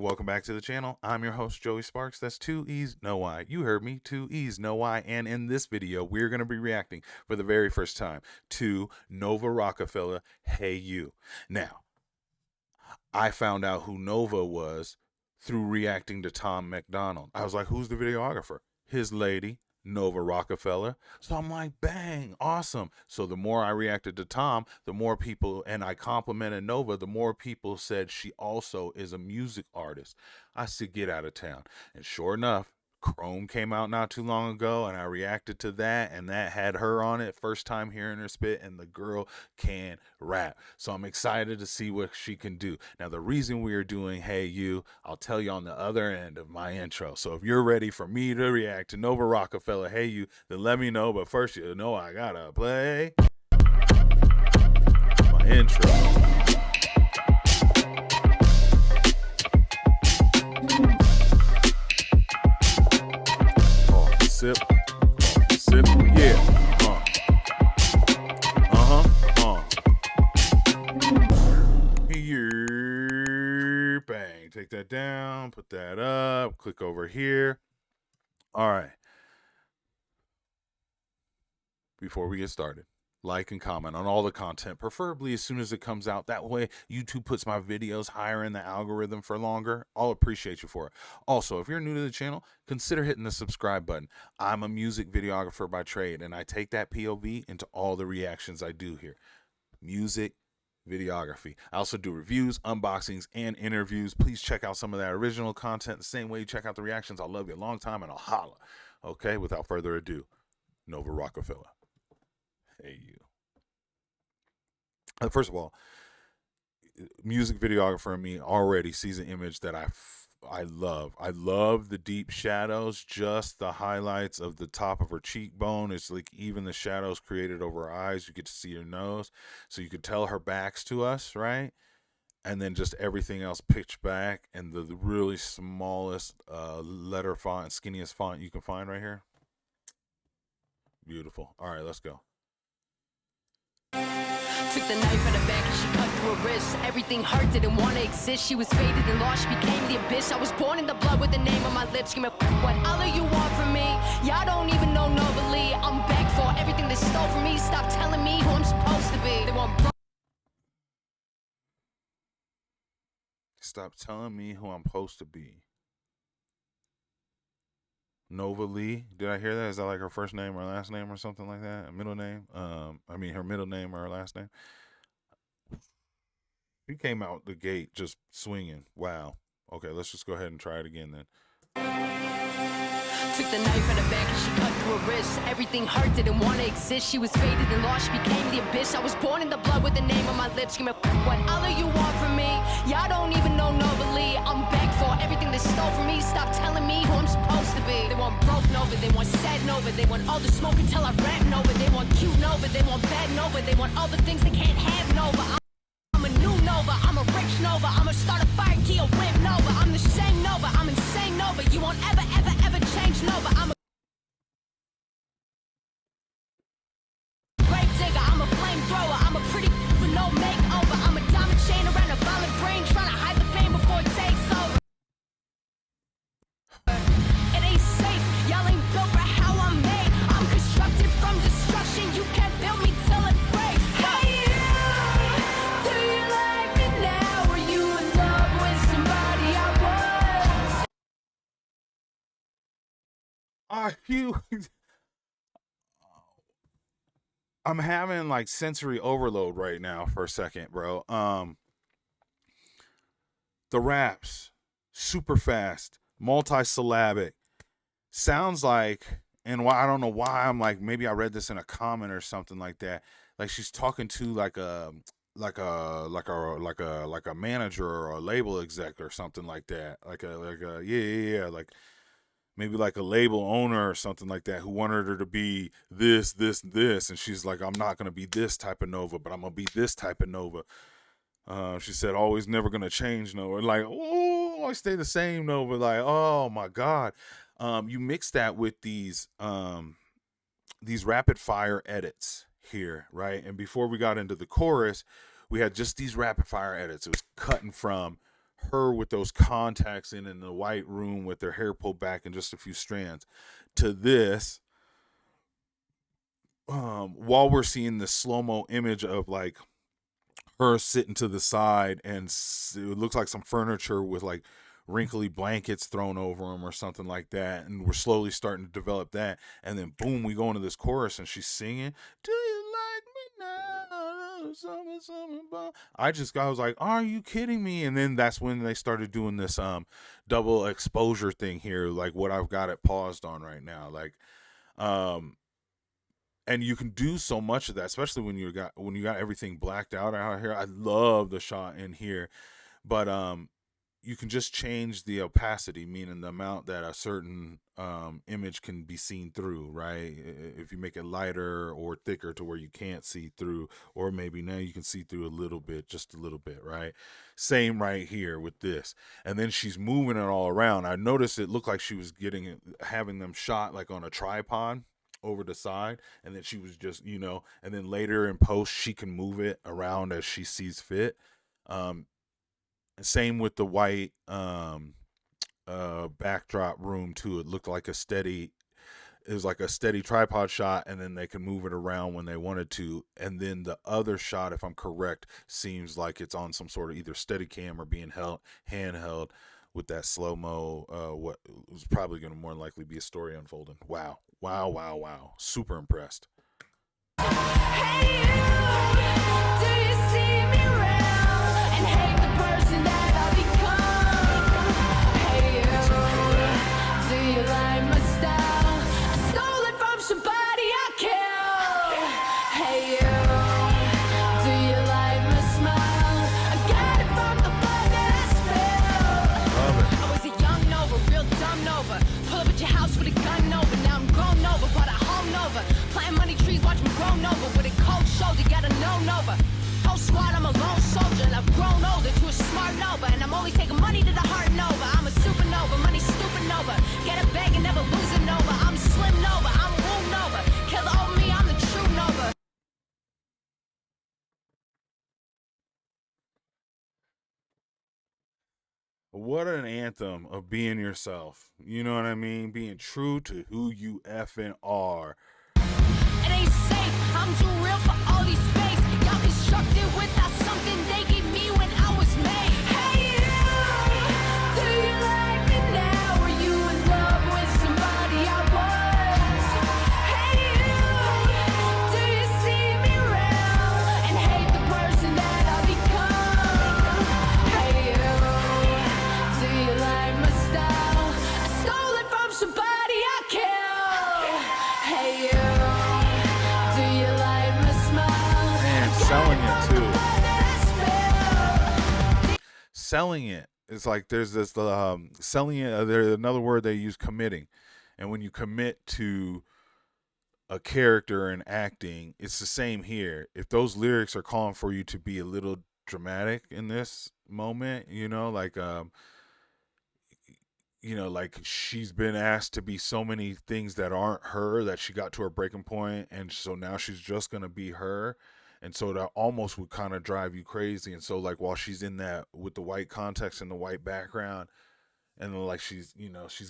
welcome back to the channel. I'm your host, Joey Sparks. That's 2E's Know Why. You heard me, 2E's Know Why. And in this video, we're going to be reacting for the very first time to Nova Rockafeller, Hey You. Now, I found out who Nova was through reacting to Tom McDonald. I was like, who's the videographer? His lady, Nova Rockafeller. So I'm like, bang, awesome. So the more I reacted to Tom, the more people, and I complimented Nova, the more people said she also is a music artist. I said, get out of town. And sure enough, Chrome came out not too long ago, and I reacted to that, and that had her on it. First time hearing her spit, and the girl can rap. So I'm excited to see what she can do. Now, the reason we are doing Hey You, I'll tell you on the other end of my intro. So if you're ready for me to react to Nova Rockafeller, Hey You, then let me know. But first, you know I gotta play my intro. Sip, sip, yeah, here, bang, take that down, put that up, click over here. All right, before we get started, like and comment on all the content, preferably as soon as it comes out. That way YouTube puts my videos higher in the algorithm for longer. I'll appreciate you for it. Also, if you're new to the channel, consider hitting the subscribe button. I'm a music videographer by trade, and I take that POV into all the reactions I do here. Music videography. I also do reviews, unboxings, and interviews. Please check out some of that original content the same way you check out the reactions. I'll love you a long time, and I'll holla. Okay, without further ado, Nova Rockafeller. Hey You. First of all, music videographer in me already sees an image that I love. I love the deep shadows, just the highlights of the top of her cheekbone. It's like even the shadows created over her eyes. You get to see her nose, so you could tell her back's to us, right? And then just everything else pitched back, and the really smallest letter font, skinniest font you can find right here. Beautiful. All right, let's go. Took the knife out of back and she cut through her wrist. Everything hurt, didn't want to exist. She was faded and lost, she became the abyss. I was born in the blood with the name on my lips. Screaming, what other you want from me? Y'all don't even know Nova Lee. I'm back for everything they stole from me. Stop telling me who I'm supposed to be. They want Stop telling me who I'm supposed to be. Nova Lee, did I hear that? Is that like her first name or last name or something like that? A middle name? I mean her middle name or her last name. She came out the gate just swinging. Wow. Okay, let's just go ahead and try it again then. Took the knife out of back and she cut through her wrist. Everything hurt, didn't want to exist. She was faded and lost, she became the abyss. I was born in the blood with the name on my lips. Screaming, what other you want from me? Y'all don't even know Nova Lee. I'm back for everything they stole from me. Stop telling me who I'm supposed to be. They want broke Nova, they want sad Nova. They want all the smoke until I rap Nova. They want cute Nova, they want bad Nova. They want all the things they can't have Nova. I'm a new Nova, I'm a rich Nova. I'ma start a fire key, a whip Nova. I'm the same Nova, I'm insane Nova. You won't ever, ever, ever change Nova. I'm a grave digger, I'm a flamethrower. I'm a pretty with no makeover. I'm a diamond chain around a violent brain, trying to hide the pain before it takes over. It ain't safe, y'all ain't built for how I'm made. I'm constructed from destruction, you can't build me till it breaks. Hey you, do you like me now? Were you in love with somebody I was? Are you? I'm having like sensory overload right now for a second, bro. The raps, super fast, multi-syllabic. Sounds like, and why I don't know why I'm like, maybe I read this in a comment or something like that. Like she's talking to like a manager or a label exec or something like that. Like maybe like a label owner or something like that who wanted her to be this, and she's like, I'm not gonna be this type of Nova, but I'm gonna be this type of Nova. She said, always never gonna change Nova. Like, oh, I stay the same Nova. Like, oh my God. You mix that with these rapid fire edits here, right? And before we got into the chorus, we had just these rapid fire edits. It was cutting from her with those contacts in the white room with their hair pulled back and just a few strands, to this, while we're seeing the slow-mo image of like her sitting to the side, and it looks like some furniture with like wrinkly blankets thrown over them or something like that, and we're slowly starting to develop that, and then boom, we go into this chorus and she's singing, "Do you like me now? I was like, are you kidding me? And then that's when they started doing this double exposure thing here, like what I've got it paused on right now, like um and you can do so much of that, especially when you got everything blacked out here. I love the shot in here, but you can just change the opacity, meaning the amount that a certain image can be seen through, right? If you make it lighter or thicker to where you can't see through, or maybe now you can see through a little bit, just a little bit, right? Same right here with this. And then she's moving it all around. I noticed it looked like she was having them shot like on a tripod over the side, and then she was just, and then later in post she can move it around as she sees fit. Same with the white backdrop room too. It was like a steady tripod shot, and then they can move it around when they wanted to. And then the other shot, if I'm correct, seems like it's on some sort of either steady cam or being handheld with that slow mo. What was probably going to more likely be a story unfolding. Wow, wow, wow, wow! Super impressed. Hey, you, do you see me round and hate the person that I become? Hey, you, do you like my style? I stole it from somebody I killed. Hey, you, do you like my smile? I got it from the blood that I spilled. I was a young Nova, real dumb Nova. Pull up at your house with a gun over. Now I'm grown over, bought a home Nova. Planting money trees, watch me grow Nova. With a cold shoulder, got a no Nova. Whole squad, I'm a lone soldier, and I've grown older to a smart Nova. And I'm only taking money to the heart Nova. I'm a supernova, money stupid Nova. Get a bag and never lose a Nova. I'm slim Nova, I'm woo Nova. Kill the old me, I'm the true Nova. What an anthem of being yourself. You know what I mean? Being true to who you effing are. It ain't safe, I'm too real for all these fakes. Y'all constructed without something they gave me when I was made. Hey, you, do you like me now? Were you in love with somebody I was? Hey, you, do you see me round and hate the person that I become? Hey, you, do you like my style? I stole it from somebody I killed. Hey, you, do you like my smile? Man, selling it too. Selling it. It's like there's this selling it. There's another word they use, committing, and when you commit to a character and acting, it's the same here. If those lyrics are calling for you to be a little dramatic in this moment, like she's been asked to be so many things that aren't her, that she got to her breaking point, and so now she's just gonna be her, and so that almost would kind of drive you crazy. And so like while she's in that with the white context and the white background, and like she's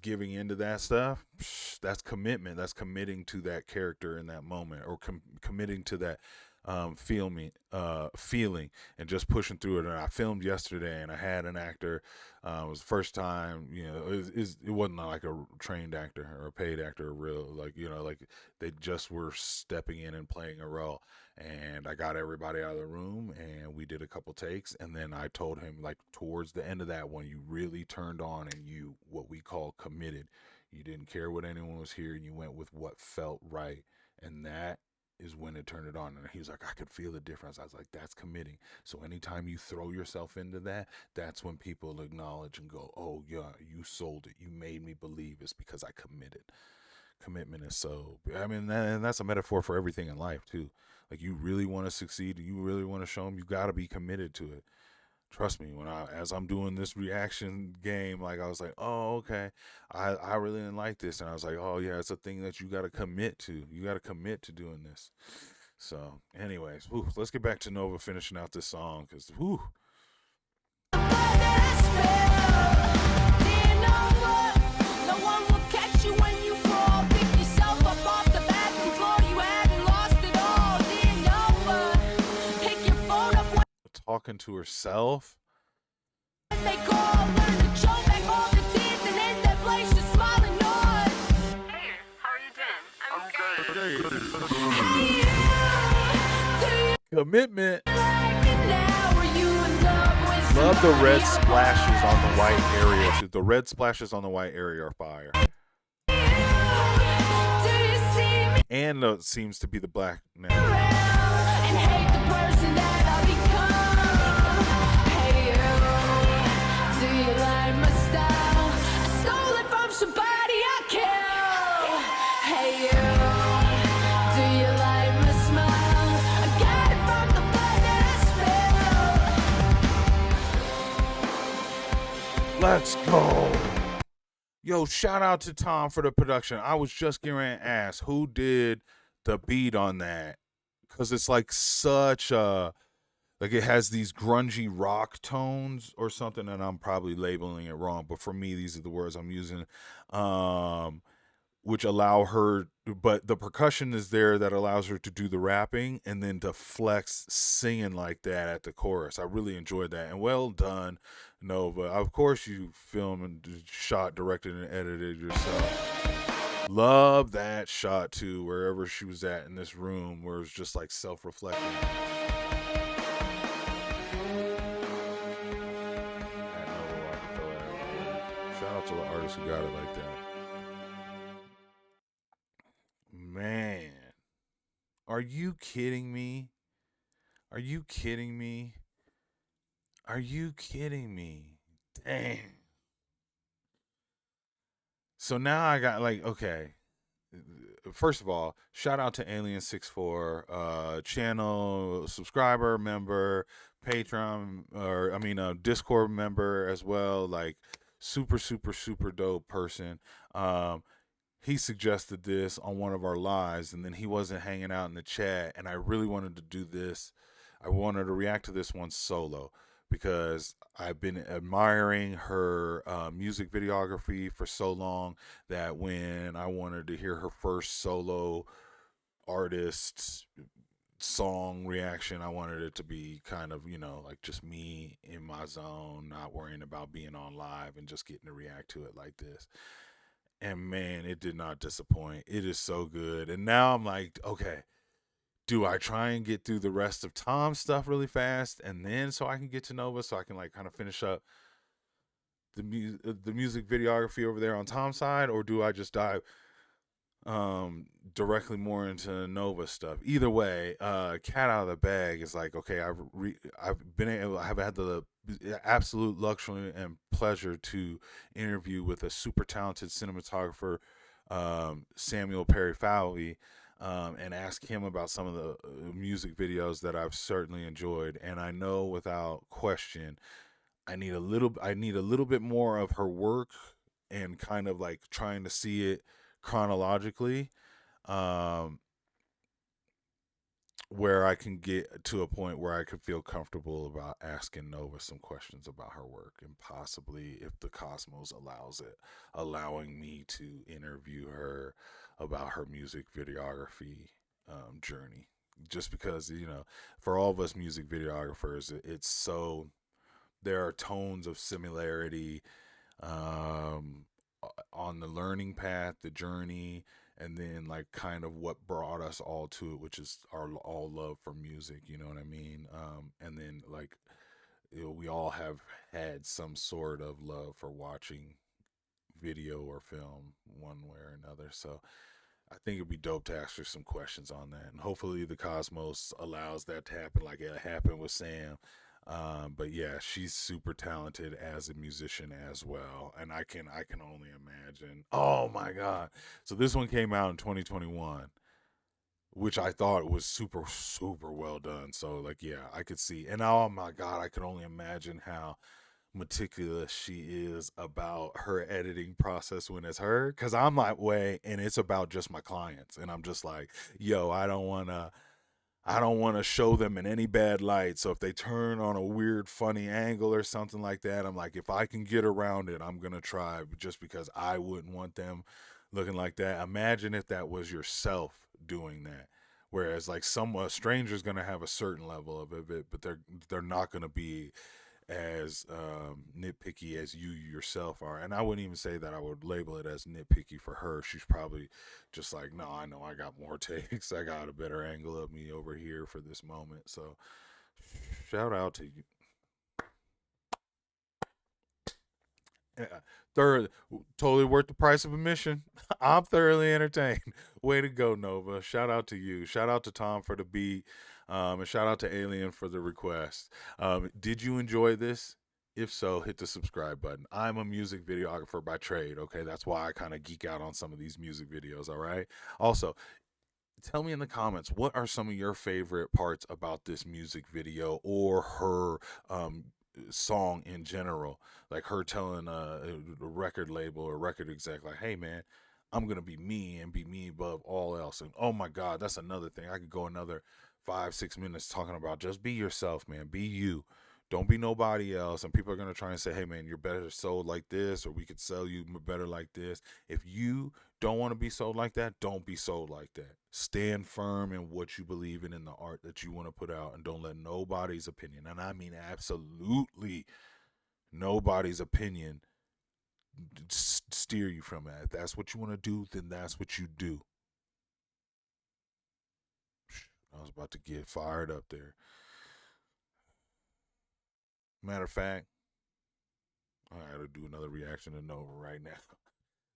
giving into that stuff, that's commitment. That's committing to that character in that moment, or committing to that feeling, and just pushing through it. And I filmed yesterday, and I had an actor. It was the first time, it wasn't like a trained actor or a paid actor, or real, like they just were stepping in and playing a role. And I got everybody out of the room, and we did a couple takes, and then I told him, like, towards the end of that one, you really turned on, and you, what we call, committed. You didn't care what anyone was here, and you went with what felt right, and that is when it turned it on. And he was like, I could feel the difference. I was like, that's committing. So anytime you throw yourself into that, that's when people acknowledge and go, oh yeah, you sold it, you made me believe it's because I committed. Commitment is so, and that's a metaphor for everything in life too. Like, you really want to succeed, you really want to show them, you got to be committed to it. Trust me, as I'm doing this reaction game, like, I was like, oh, okay, I really didn't like this, and I was like, oh yeah, it's a thing that you got to commit to. You got to commit to doing this. So, anyways, let's get back to Nova finishing out this song, because spill. Do you know what? No one will catch you when you fall. Pick yourself up off the bathroom floor. You hadn't lost it all. Do you know what? Pick your phone up when Talking to herself. they call. Learn to choke back all the tears and in that place just smile and nod. Hey, how are you doing? I'm good. Hey, you, do you Commitment. like it now? Are you in love with Love the red somebody splashes on the white area. Too. The red splashes on the white area are fire. Do you see me And it seems to be the black now. around and hate the person that I become? Hey, you, do you like my style? I stole it from somebody I killed. Hey, you, do you like my smile? I got it from the blood that I spilled. Let's go. Yo, shout out to Tom for the production. I was just getting ready to ask who did the beat on that. Because it's like such a, like it has these grungy rock tones or something, and I'm probably labeling it wrong. But for me, these are the words I'm using. Which allow her, but the percussion is there that allows her to do the rapping and then to flex singing like that at the chorus. I really enjoyed that, and well done, Nova. Of course, you filmed and shot, directed, and edited yourself. Love that shot too, wherever she was at in this room, where it was just like self-reflecting. Shout out to the artist who got it like that. Man, are you kidding me? Are you kidding me? Are you kidding me? Dang. So now I got like, okay. First of all, shout out to Alien64, channel subscriber, member, Patreon, or I mean, Discord member as well. Like, super, super, super dope person. He suggested this on one of our lives, and then he wasn't hanging out in the chat, and I really wanted to do this. I wanted to react to this one solo because I've been admiring her music videography for so long that when I wanted to hear her first solo artist song reaction, I wanted it to be kind of, you know, like just me in my zone, not worrying about being on live and just getting to react to it like this. And man, it did not disappoint. It is so good. And now I'm like, okay, do I try and get through the rest of Tom's stuff really fast, and then so I can get to Nova, so I can like kind of finish up the music videography over there on Tom's side, or do I just dive directly more into Nova stuff? Either way, cat out of the bag is like, okay, I've had the absolute luxury and pleasure to interview with a super talented cinematographer, Samuel Perry Fowley, and ask him about some of the music videos that I've certainly enjoyed. And I know without question, I need a little bit more of her work and kind of like trying to see it chronologically, where I can get to a point where I could feel comfortable about asking Nova some questions about her work, and possibly, if the cosmos allows it, allowing me to interview her about her music videography journey. Just because, you know, for all of us music videographers, it's so, there are tones of similarity on the learning path, the journey, and then like kind of what brought us all to it, which is our all love for music, you know what I mean? And then like, you know, we all have had some sort of love for watching video or film one way or another. So I think it'd be dope to ask her some questions on that, and hopefully the cosmos allows that to happen, like it happened with Sam. But yeah, she's super talented as a musician as well, and I can only imagine. Oh my god! So this one came out in 2021, which I thought was super super well done. So like, yeah, I could see, and oh my god, I could only imagine how meticulous she is about her editing process when it's her, because I'm that way, and it's about just my clients, and I'm just like, yo, I don't want I don't want to show them in any bad light. So if they turn on a weird, funny angle or something like that, I'm like, if I can get around it, I'm going to try, just because I wouldn't want them looking like that. Imagine if that was yourself doing that. Whereas like a stranger's going to have a certain level of it, but they're not going to be as nitpicky as you yourself are. And I wouldn't even say that I would label it as nitpicky for her. She's probably just like, no, I know I got more takes. I got a better angle of me over here for this moment. So shout out to you. Yeah, third, totally worth the price of admission. I'm thoroughly entertained. Way to go, Nova. Shout out to you. Shout out to Tom for the beat. And shout out to Alien for the request. Did you enjoy this? If so, hit the subscribe button. I'm a music videographer by trade, okay? That's why I kind of geek out on some of these music videos, all right? Also, tell me in the comments, what are some of your favorite parts about this music video or her song in general? Like her telling a record label or record exec, like, hey man, I'm gonna be me and be me above all else. And oh my god, that's another thing. I could go another 5-6 minutes talking about just be yourself, man. Be you. Don't be nobody else. And people are gonna try and say, hey man, you're better sold like this, or we could sell you better like this. If you don't want to be sold like that, don't be sold like that. Stand firm in what you believe in the art that you want to put out, and don't let nobody's opinion, and I mean absolutely nobody's opinion, steer you from that. If that's what you want to do, then that's what you do. I was about to get fired up there. Matter of fact, I gotta do another reaction to Nova right now.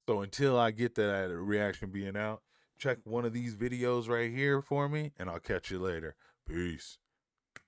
So until I get that reaction being out, check one of these videos right here for me, and I'll catch you later. Peace.